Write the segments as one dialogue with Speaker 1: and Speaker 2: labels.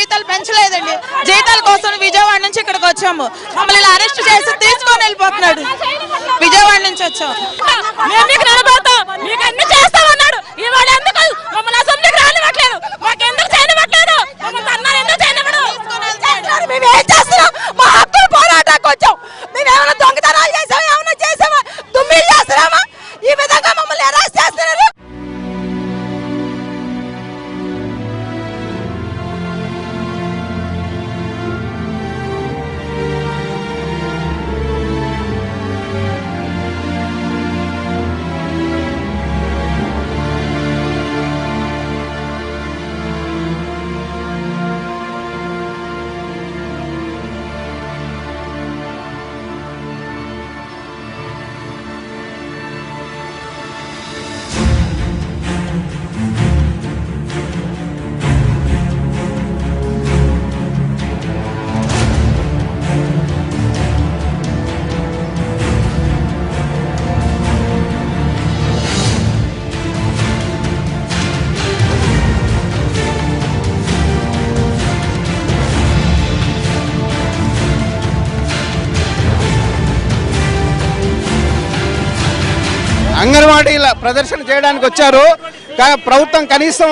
Speaker 1: జీతాలు పెంచలేదండి. జీతాల కోసం విజయవాడ నుంచి ఇక్కడికి వచ్చాము. మమ్మల్ని అరెస్ట్ చేసి తీసుకొని వెళ్ళిపోతున్నాడు. విజయవాడ నుంచి వచ్చాము. మేమేమైనా దొంగతనాలు చేసామా, ఏమైనా చేసామా, దుమ్మిలు చేస్తున్నామా? ఈ విధంగా మమ్మల్ని అరెస్ట్ చేస్తున్నారు.
Speaker 2: అంగన్వాడీల ప్రదర్శన చేయడానికి వచ్చారు. ప్రభుత్వం కనీసం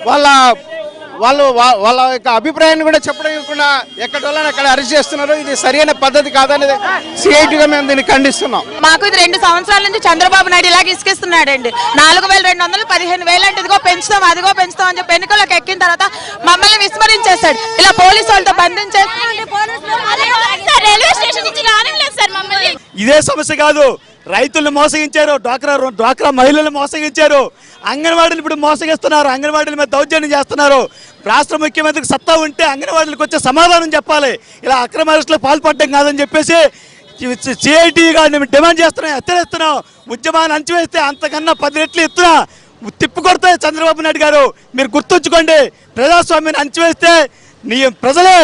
Speaker 2: వాళ్ళ యొక్క అభిప్రాయాన్ని కూడా చెప్పకుండా ఎక్కడి వల్ల అక్కడ అరెస్ట్ చేస్తున్నారు. ఇది సరైన పద్ధతి కాదనేది సిఐటిగా మేము దీన్ని ఖండిస్తున్నాం.
Speaker 1: మాకు ఇది 2 సంవత్సరాల నుంచి చంద్రబాబు నాయుడు ఇలాగ ఇసుకిస్తున్నాడండి. 4200 15,000 అంటే ఇదిగో పెంచుతాం అదిగో పెంచుతాం అని చెప్పి ఎన్నికల్లోకి ఎక్కిన తర్వాత మమ్మల్ని విస్మరించేస్తాడు. ఇలా పోలీసు వాళ్ళతో బంధించేస్తాడు. రైల్వే స్టేషన్ నుంచి రానివ్వలేదు సార్ మమ్మల్ని.
Speaker 3: ఇదే సమస్య కాదు, రైతులను మోసగించారు, డ్వాక్రా మహిళలను మోసగించారు, అంగన్వాడీలు ఇప్పుడు మోసగిస్తున్నారు, అంగన్వాడీల మీద దౌర్జన్యం చేస్తున్నారు. రాష్ట్ర ముఖ్యమంత్రికి సత్తా ఉంటే అంగన్వాడీలకు వచ్చే సమాధానం చెప్పాలి. ఇలా అక్రమ అరెస్టులకు పాల్పడడం కాదని చెప్పేసి సిఐటిగా డిమాండ్ చేస్తున్నాం, హెచ్చరిస్తున్నాం. ఉద్యమాన్ని అంచివేస్తే అంతకన్నా 10 రెట్లు ఎత్తున తిప్పికొడతాయి చంద్రబాబు నాయుడు గారు. మీరు గుర్తుంచుకోండి, ప్రజాస్వామ్యాన్ని అంచివేస్తే ప్రజలే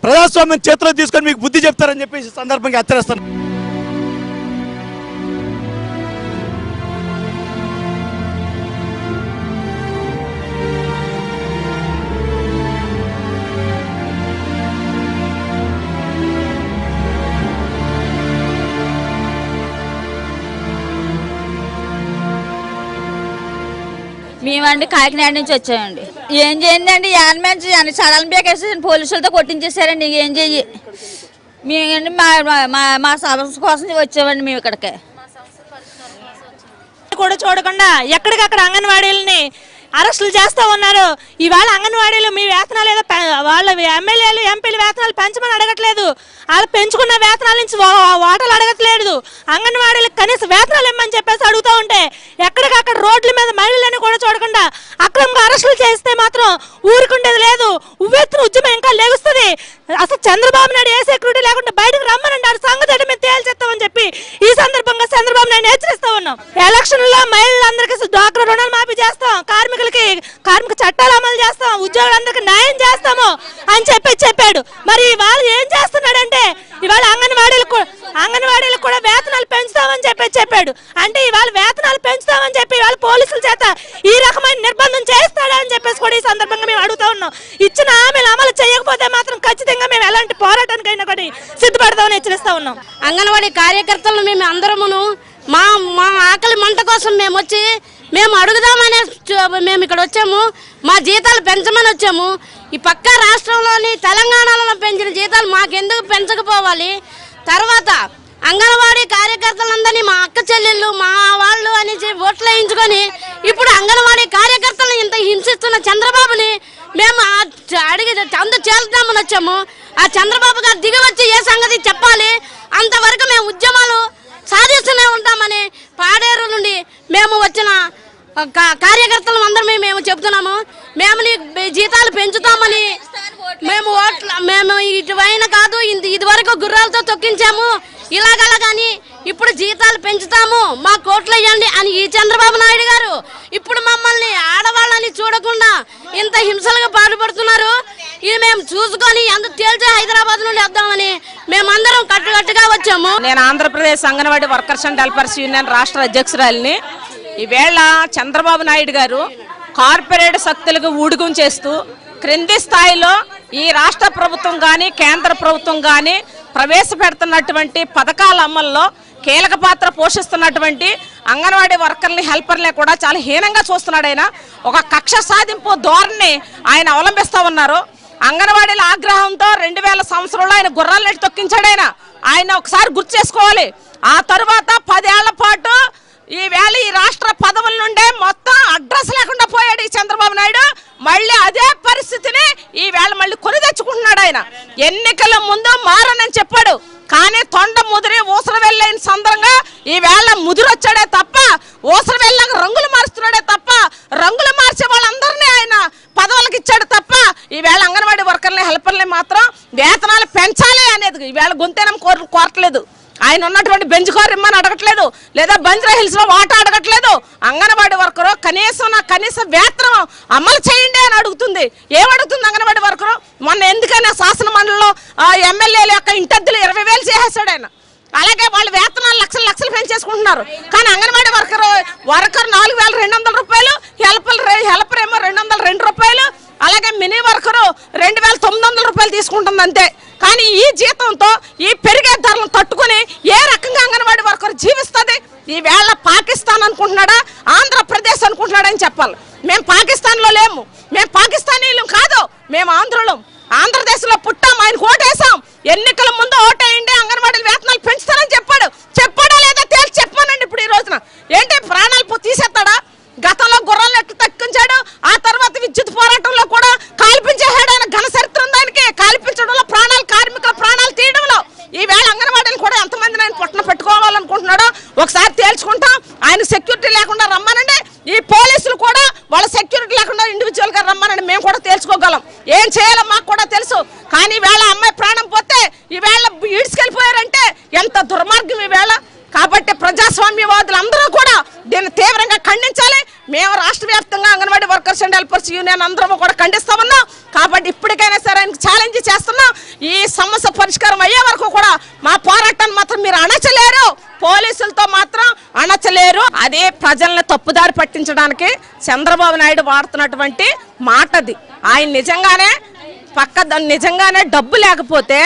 Speaker 3: ప్రజాస్వామ్యం చేతిలో తీసుకొని మీకు బుద్ధి చెప్తారని చెప్పేసి సందర్భంగా హెచ్చరిస్తున్నాం.
Speaker 4: మేమండి కాకినాడ నుంచి వచ్చామండి. ఏం చేయండి, యాన్మెన్స్ సడన్ బ్రేక్ వేసి పోలీసులతో కొట్టించేసారండి. ఏం చెయ్యి మేమండి మా సమస్య కోసం వచ్చామండి. మేము ఇక్కడికి
Speaker 5: కూడా చూడకుండా ఎక్కడికక్కడ అంగన్వాడీలని అరెస్టులు చేస్తూ ఉన్నారు. ఇవాళ అంగన్వాడీలు మీ వేతనాలు ఏదో వాళ్ళ ఎమ్మెల్యేలు ఎంపీలు వేతనాలు పెంచమని అడగట్లేదు. వాళ్ళు పెంచుకున్న వేతనాల నుంచి ఓటలు అడగట్లేదు. అంగన్వాడీలకు కనీసం వేతనాలు ఇమ్మని చెప్పేసి అడుగుతూ ఉంటే ఎక్కడికక్కడ రోడ్ల మీద మహిళలని కూడా చూడకుండా అక్రమంగా అరెస్టులు చేస్తే మాత్రం ఊరుకుండేది లేదు. ఉవ్వెత్తున ఉద్యమం ఇంకా లేగుస్తుంది. అసలు చంద్రబాబు నాయుడు ఏ సెక్యూరిటీ లేకుండా బయటకు రమ్మనండి, ఆ సంగతి మేము తేల్చేస్తామని చెప్పి ఈ సందర్భంగా చంద్రబాబు నాయుడు హెచ్చరిస్తూ ఉన్నాం. ఎలక్షన్లో మహిళలందరికీ డ్వాక్రా రుణాలు మాఫీ చేస్తాం, కార్మిక చట్టాలు అమలు చేస్తాం, ఉద్యోగులందరికీ న్యాయం చేస్తాము అని చెప్పాడు. మరి వాళ్ళు ఏం చేస్తున్నాడంటే ఇవాళ అంగన్వాడీలకు కూడా వేతనాలు పెంచుతామని చెప్పాడు. అంటే ఇవాళ వేతనాలు పెంచుతామని చెప్పి ఇవాళ పోలీసుల చేత ఈ రకమైన నిర్బంధం చేస్తాడా అని చెప్పేసి కూడా ఈ సందర్భంగా మేము అడుగుతా ఉన్నాం. ఇచ్చిన హామీలు అమలు చేయకపోతే మాత్రం ఖచ్చితంగా మేము ఎలాంటి పోరాటానికైనా కూడా సిద్ధపడతామని హెచ్చరిస్తా ఉన్నాం.
Speaker 4: అంగన్వాడీ కార్యకర్తలు మేము అందరమును మా ఆకలి మంట కోసం మేము వచ్చి మేము అడుగుదామనే మేము ఇక్కడ వచ్చాము. మా జీతాలు పెంచమని వచ్చాము. ఈ పక్క రాష్ట్రంలోని తెలంగాణలో పెంచిన జీతాలు మాకెందుకు పెంచకపోవాలి? తర్వాత అంగన్వాడీ కార్యకర్తలందరినీ మా అక్క చెల్లెళ్ళు మా వాళ్ళు అనేసి ఓట్లు వేయించుకొని ఇప్పుడు అంగన్వాడీ కార్యకర్తలను ఇంత హింసిస్తున్న చంద్రబాబుని మేము అడిగి అందరూ చేద్దామని వచ్చాము. ఆ చంద్రబాబు గారు దిగి వచ్చి ఏ సంగతి చెప్పాలి. అంతవరకు మేము ఉద్యమాలు సాధిస్తూనే ఉంటామని పాడేరు నుండి మేము వచ్చిన కార్యకర్తలు అందరమే మేము చెప్తున్నాము. మేము జీతాలు పెంచుతామని మేము ఇటువైన కాదు, ఇదివరకు గుర్రాలతో తొక్కించాము, ఇలాగలాగాని ఇప్పుడు జీతాలు పెంచుతాము, మా కోట్లు వేయండి అని ఈ చంద్రబాబు నాయుడు గారు ఇప్పుడు మమ్మల్ని ఆడవాళ్ళని చూడకుండా ఇంత హింసలుగా పాటుపడుతున్నారు. ఇది మేము చూసుకొని అందుకు తేల్చి హైదరాబాద్ నుండి వద్దామని మేమందరం కట్టుకట్టుగా వచ్చాము.
Speaker 1: నేను Andhra Pradesh anganwadi workers and helpers union రాష్ట్ర అధ్యక్షురాలిని. ఈవేళ చంద్రబాబు నాయుడు గారు కార్పొరేట్ శక్తులకు ఊడుగం చేస్తూ క్రింది స్థాయిలో
Speaker 6: ఈ రాష్ట్ర ప్రభుత్వం కానీ కేంద్ర ప్రభుత్వం కానీ ప్రవేశపెడుతున్నటువంటి పథకాల అమల్లో కీలక పాత్ర పోషిస్తున్నటువంటి అంగన్వాడీ వర్కర్ని హెల్పర్ని కూడా చాలా హీనంగా చూస్తున్నాడు. ఆయన ఒక కక్ష సాధింపు ధోరణి ఆయన అవలంబిస్తూ ఉన్నారు. అంగన్వాడీల ఆగ్రహంతో 2000 సంవత్సరంలో ఆయన గుర్రాలు నెట్టి తొక్కించాడు. ఆయన ఒకసారి గుర్తు చేసుకోవాలి. ఆ తరువాత 10 ఏళ్ల పాటు ఈవేళ ఈ రాష్ట్ర పదవుల నుండే మొత్తం అడ్రస్ లేకుండా పోయాడు ఈ చంద్రబాబు నాయుడు. మళ్ళీ అదే పరిస్థితిని ఈవేళ మళ్ళీ కొని తెచ్చుకుంటున్నాడు. ఆయన ఎన్నికల ముందు మారనని చెప్పాడు, కానీ తొండ ముదిరి ఊసర వెళ్ళైన సందర్భంగా ఈవేళ ముదిరొచ్చాడే తప్ప ఊసర వెళ్ళాక రంగులు మారుస్తున్నాడే తప్ప రంగులు మార్చే వాళ్ళందరినీ ఆయన పదవులకు ఇచ్చాడు తప్ప ఈవేళ అంగన్వాడీ వర్కర్ని హెల్పర్ని మాత్రం వేతనాలు పెంచాలి అనేది ఈవేళ గొంతేనం కోరట్లేదు. ఆయన ఉన్నటువంటి బెంచ్ కార్ ఇమ్మని అడగట్లేదు, లేదా బంజరా హిల్స్ లో వాటా అడగట్లేదు. అంగన్వాడీ వర్కరు కనీస వేతనం అమలు చేయండి అని అడుగుతుంది. ఏమడుగుతుంది అంగన్వాడీ వర్కరు? మొన్న ఎందుకైనా శాసన మండలిలో ఎమ్మెల్యేల యొక్క ఇంటద్దులు 20,000 చేసేసాడు ఆయన. అలాగే వాళ్ళు వేతనాలు లక్షలు పెంచేసుకుంటున్నారు. కానీ అంగన్వాడీ వర్కర్ 4,200 రూపాయలు, హెల్పర్ ఏమో 202 రూపాయలు, అలాగే మినీ వర్కరు 2,900 రూపాయలు తీసుకుంటుంది అంతే. కానీ ఈ జీతంతో ఈ పెరిగే ధరలను తట్టుకుని ఏ రకంగా అంగన్వాడీ వర్కర్ జీవిస్తుంది? ఈవేళ పాకిస్తాన్ అనుకుంటున్నాడా, ఆంధ్రప్రదేశ్ అనుకుంటున్నాడని చెప్పాలి. మేము పాకిస్తాన్లో లేము, మేము పాకిస్తానీలు కాదు, మేము ఆంధ్రులం. ఆంధ్రదేశ్లో పుట్టాం, ఆయన ఓటేసాం. ఎన్నికల ముందు ఓటేయండి, అంగన్వాడీ వేతనాలు పెంచుతానని చెప్పాడా లేదా తేల్చి చెప్పానండి. ఇప్పుడు ఈ రోజున ఏంటి ప్రాణాలు తీసేస్తాడా? గతంలో గుర్రాలు ఎట్టు తక్కించాడు, ఆ తర్వాత విద్యుత్ పోరాటంలో కూడా కాల్పించేసాడు. ఆయన ఘన చరిత్ర ఉంది ఆయనకి. కాల్పించడంలో కార్మికుల ప్రాణాలు తీయడంలో ఈవేళ అంగన్వాడీలు కూడా ఎంతమందిని ఆయన పొట్టన పెట్టుకోవాలనుకుంటున్నాడో ఒకసారి తేల్చుకుంటాం. ఆయన సెక్యూరిటీ లేకుండా రమ్మనండి, ఈ పోలీసులు కూడా వాళ్ళ సెక్యూరిటీ లేకుండా ఇండివిజువల్ గా రమ్మనండి, మేము కూడా తేల్చుకోగలం. ఏం చేయాలో మాకు కూడా తెలుసు. కానీ ఈవేళ అమ్మాయి ప్రాణం పోతే ఈవేళ ఈడ్చుకెళ్ళిపోయారంటే ఎంత దుర్మార్గం ఈవేళ. కాబట్టి ప్రజాస్వామ్యవాదులు అందరూ కూడా దీన్ని తీవ్రంగా ఖండించాలి. మేము రాష్ట్ర వ్యాప్తంగా anganwadi workers and helpers union అందరూ కూడా ఖండిస్తా ఉన్నాం. కాబట్టి ఇప్పటికైనా సరే ఆయనకు ఛాలెంజ్ చేస్తున్నాం. ఈ సమస్య పరిష్కారం అయ్యే వరకు కూడా మా పోరాటాన్ని మాత్రం మీరు అణచలేరు, పోలీసులతో మాత్రం అణచలేరు. అదే ప్రజల్ని తప్పుదారి పట్టించడానికి చంద్రబాబు నాయుడు వాడుతున్నటువంటి మాటది. ఆయన నిజంగానే డబ్బు లేకపోతే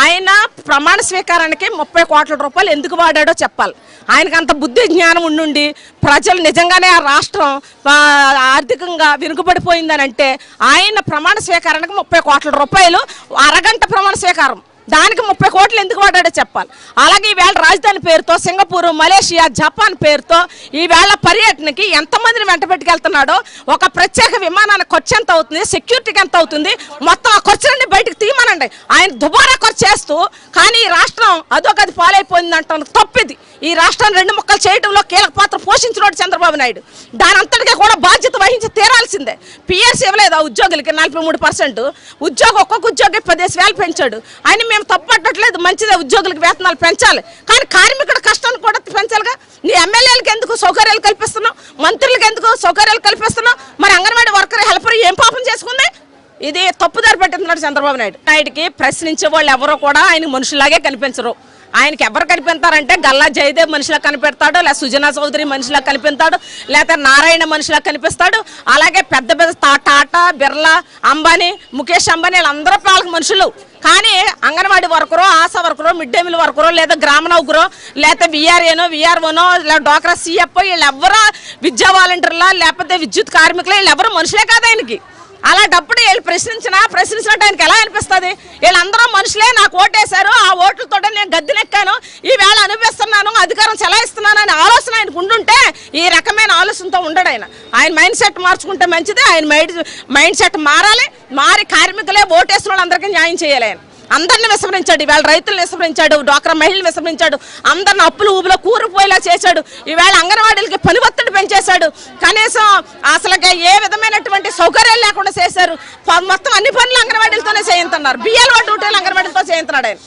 Speaker 6: ఆయన ప్రమాణ స్వీకారానికి 30 కోట్ల రూపాయలు ఎందుకు వాడాడో చెప్పాలి. ఆయనకు అంత బుద్ధి జ్ఞానం ఉండి ప్రజలు నిజంగానే ఆ రాష్ట్రం ఆర్థికంగా వెనుకబడిపోయిందని అంటే ఆయన ప్రమాణ స్వీకారానికి 30 కోట్ల రూపాయలు, అరగంట ప్రమాణ స్వీకారం, దానికి 30 కోట్లు ఎందుకు వాడాడో చెప్పాలి. అలాగే ఈవేళ రాజధాని పేరుతో సింగపూర్, మలేషియా, జపాన్ పేరుతో ఈవేళ పర్యటనకి ఎంతమందిని వెంట పెట్టుకెళ్తున్నాడో, ఒక ప్రత్యేక విమానానికి ఖర్చు ఎంత అవుతుంది, సెక్యూరిటీకి ఎంత అవుతుంది, మొత్తం ఆ ఖర్చులన్నీ బయటకు తీయమనండి. ఆయన దుబారా ఖర్చు చేస్తూ కానీ ఈ రాష్ట్రం అదొకది పాలైపోయింది అంటాను తప్పిది. ఈ రాష్ట్రాన్ని 2 ముక్కలు చేయడంలో కీలక పాత్ర పోషించినోడు చంద్రబాబు నాయుడు. దాని అంతటికీ కూడా బాధ్యత వహించి తీరాల్సిందే. పిఎస్ ఇవ్వలేదు ఆ ఉద్యోగులకి 43%, ఒక్కొక్క ఉద్యోగి 10,000 పెంచాడు. ఆయన మేము తప్పట్టట్లేదు, మంచిదే, ఉద్యోగులకు వేతనాలు పెంచాలి. కానీ కార్మికుడి కష్టాన్ని కూడా పెంచాలిగా. నీ ఎమ్మెల్యేలకు ఎందుకు సౌకర్యాలు కల్పిస్తున్నావు, మంత్రులకు ఎందుకు సౌకర్యాలు కల్పిస్తున్నావు? మరి అంగన్వాడీ వర్కర్ హెల్పర్ ఏం పాపం చేసుకుంది? ఇది తప్పుదారి పట్టిస్తున్నాడు చంద్రబాబు నాయుడుకి. ప్రశ్నించే వాళ్ళు ఎవరో కూడా ఆయనకు మనుషులాగే కనిపించరు. ఆయనకి ఎవరు కనిపిస్తారంటే గల్లా జయదేవ్ మనిషిలా కనిపెడతాడు, లేదా సుజనా చౌదరి మనిషిలా కనిపిస్తాడు, లేకపోతే నారాయణ మనిషిలా కనిపిస్తాడు. అలాగే పెద్ద టాటా, బిర్లా, అంబానీ, ముఖేష్ అంబానీ వీళ్ళందరూ వాళ్ళకి మనుషులు. కానీ అంగన్వాడీ వర్కరో, ఆశా వర్కరో, మిడ్ డే మీల్ వర్కరో, లేదా గ్రామ నౌకరో, లేకపోతే విఆర్ఓనో, లేదా డోక్రా సిఎఫ్ఓ వీళ్ళెవరో, విద్యా వాలంటీర్లా, లేకపోతే విద్యుత్ కార్మికులు వీళ్ళెవరో మనుషులే కాదు ఆయనకి. అలాంటప్పుడు వీళ్ళు ప్రశ్నించినట్టు ఆయనకి ఎలా అనిపిస్తుంది? వీళ్ళందరూ మనుషులే, నాకు ఓటేశారు, ఆ ఓట్లతో నేను గద్దెనెక్కాను, ఈవేళ అనిపిస్తున్నాను, అధికారం చెలాయిస్తున్నాను అనే ఆలోచన ఆయనకు ఉండుంటే ఈ రకమైన ఆలోచనతో ఉండడు ఆయన. ఆయన మైండ్ సెట్ మార్చుకుంటే మంచిదే. ఆయన మైండ్ సెట్ మారి కార్మికులే ఓటేసిన వాళ్ళందరికీ న్యాయం చేయాలి. ఆయన అందరిని విస్మరించాడు. ఈవేళ రైతులను విస్మరించాడు, డ్వాక్రా మహిళలు విస్మరించాడు, అందరిని అప్పులు ఊబులో కూరుకుపోయేలా చేశాడు. ఈవేళ అంగన్వాడీలకి పని ఒత్తిడి పెంచేశాడు. కనీసం అసలుగా ఏ విధమైనటువంటి సౌకర్యాలు లేకుండా చేశారు. మొత్తం అన్ని పనులు అంగన్వాడీలతోనే చేయించున్నారు. బియ్యాల డ్యూటీలు అంగన్వాడీలతో చేయించున్నాడు ఆయన.